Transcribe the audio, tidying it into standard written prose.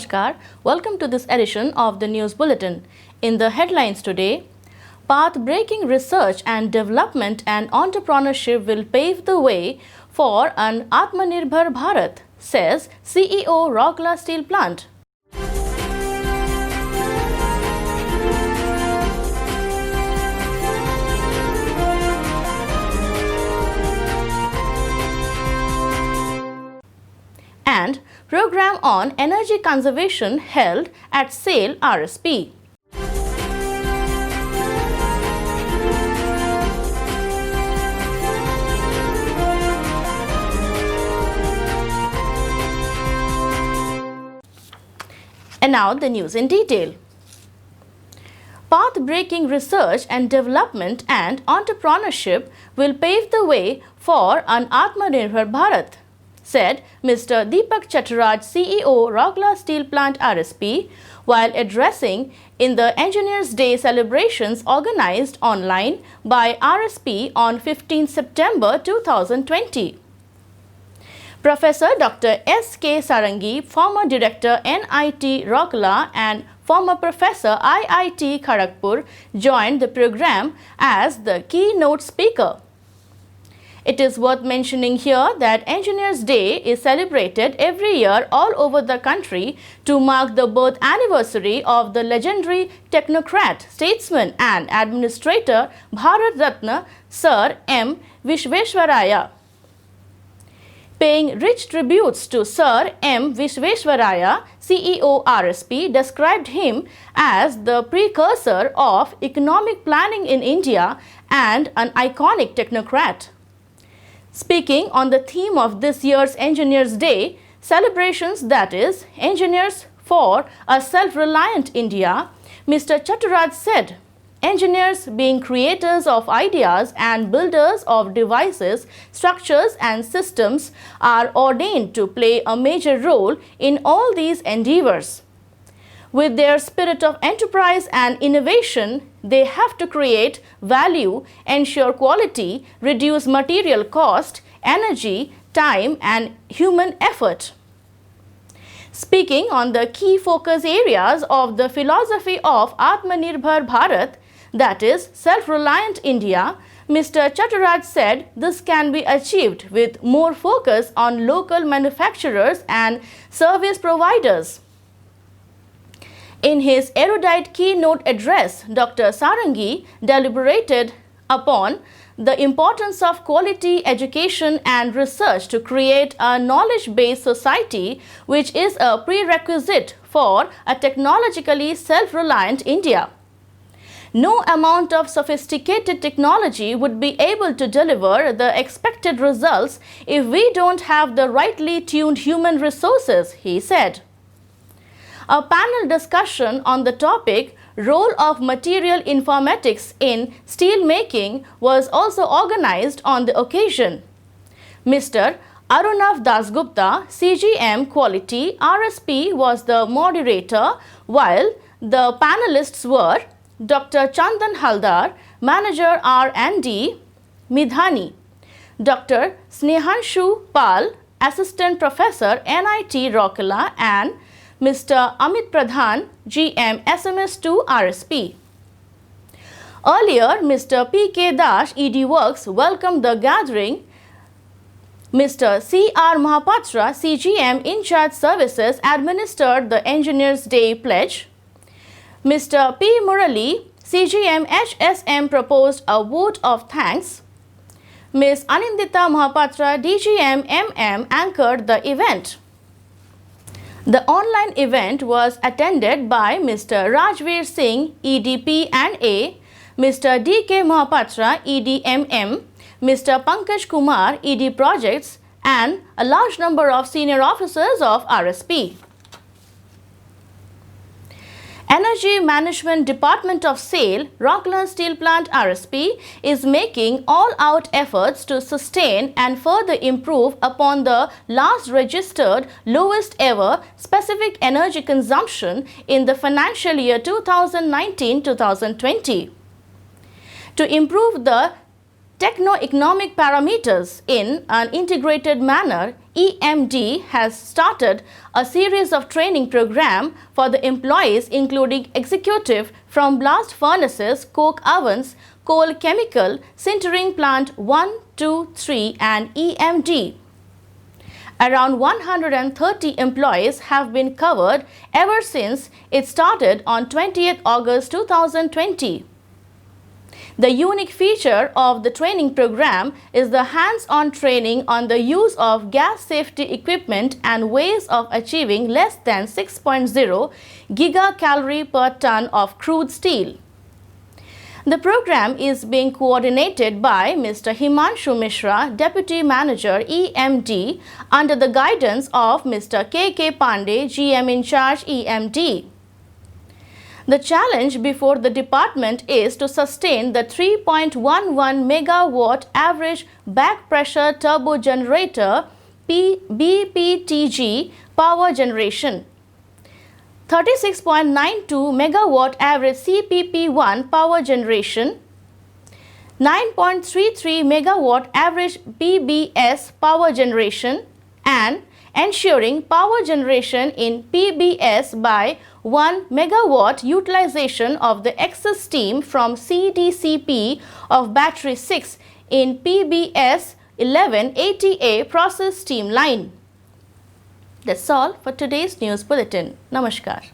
Namaskar. Welcome to this edition of the News Bulletin. In the headlines today, path-breaking research and development and entrepreneurship will pave the way for an Atmanirbhar Bharat, says CEO Rourkela Steel Plant. And program on energy conservation held at SAIL RSP. And now the news in detail. Path-breaking research and development and entrepreneurship will pave the way for an Atmanirbhar Bharat, said Mr. Deepak Chattaraj, CEO, Rourkela Steel Plant RSP, while addressing in the Engineers' Day celebrations organized online by RSP on 15 September 2020. Professor Dr. S.K. Sarangi, former Director NIT Rourkela and former Professor IIT Kharagpur, joined the program as the keynote speaker. It is worth mentioning here that Engineers' Day is celebrated every year all over the country to mark the birth anniversary of the legendary technocrat, statesman and administrator Bharat Ratna Sir M. Visvesvaraya. Paying rich tributes to Sir M. Visvesvaraya, CEO RSP described him as the precursor of economic planning in India and an iconic technocrat. Speaking on the theme of this year's Engineers' Day celebrations, that is, Engineers for a Self-Reliant India, Mr. Chattaraj said, engineers, being creators of ideas and builders of devices, structures and systems, are ordained to play a major role in all these endeavors. With their spirit of enterprise and innovation, they have to create value, ensure quality, reduce material cost, energy, time and human effort. Speaking on the key focus areas of the philosophy of Atmanirbhar Bharat, that is, self-reliant India, Mr. Chattaraj said this can be achieved with more focus on local manufacturers and service providers. In his erudite keynote address, Dr. Sarangi deliberated upon the importance of quality education and research to create a knowledge-based society, which is a prerequisite for a technologically self-reliant India. No amount of sophisticated technology would be able to deliver the expected results if we don't have the rightly tuned human resources, he said. A panel discussion on the topic Role of Material Informatics in Steel Making was also organized on the occasion. Mr. Arunav Dasgupta, CGM Quality RSP, was the moderator, while the panelists were Dr. Chandan Haldar, Manager R&D, Midhani, Dr. Snehanshu Pal, Assistant Professor NIT Rourkela, and Mr. Amit Pradhan, GM SMS2 RSP. Earlier, Mr. P.K. Dash, ED Works, welcomed the gathering. Mr. C.R. Mahapatra, CGM In Charge Services, administered the Engineers' Day pledge. Mr. P. Murali, CGM HSM, proposed a vote of thanks. Ms. Anindita Mahapatra, DGM MM, anchored the event. The online event was attended by Mr. Rajveer Singh, EDP and A, Mr. D.K. Mahapatra, EDMM, Mr. Pankaj Kumar, ED Projects, and a large number of senior officers of RSP. Energy Management Department of SAIL, Rourkela Steel Plant RSP, is making all-out efforts to sustain and further improve upon the last registered lowest ever specific energy consumption in the financial year 2019-2020. To improve the techno-economic parameters in an integrated manner, EMD has started a series of training program for the employees including executive from blast furnaces, coke ovens, coal chemical, sintering plant 1, 2, 3 and EMD. Around 130 employees have been covered ever since it started on 20th August 2020. The unique feature of the training program is the hands-on training on the use of gas safety equipment and ways of achieving less than 6.0 gigacalorie per ton of crude steel. The program is being coordinated by Mr. Himanshu Mishra, Deputy Manager EMD, under the guidance of Mr. K.K. Pandey, GM in charge EMD. The challenge before the department is to sustain the 3.11 megawatt average back pressure turbo generator BPTG power generation, 36.92 megawatt average CPP1 power generation, 9.33 megawatt average PBS power generation, and ensuring power generation in PBS by 1 megawatt utilization of the excess steam from CDCP of battery 6 in PBS 1180A process steam line. That's all for today's news bulletin. Namaskar.